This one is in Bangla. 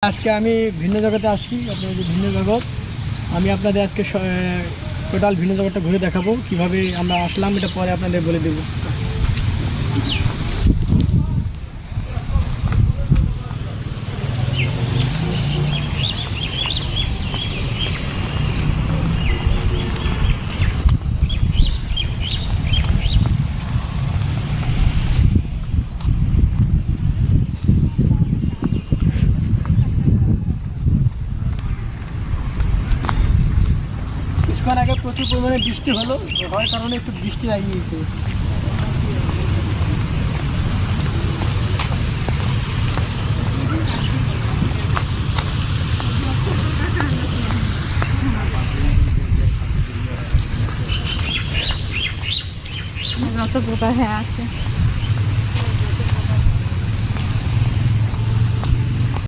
আজকে আমি ভিন্ন জগতে আসছি, আপনাদের ভিন্ন জগৎ। আমি আপনাদের আজকে টোটাল ভিন্ন জগৎটা ঘুরে দেখাবো, কিভাবে আমরা আসলাম এটা পরে আপনাদের বলে দেবো। কিছুক্ষণ আগে প্রচুর পরিমাণে বৃষ্টি হলো, হওয়ার কারণে একটু বৃষ্টি লাগিয়েছে। নত পোকা হয়ে আছে।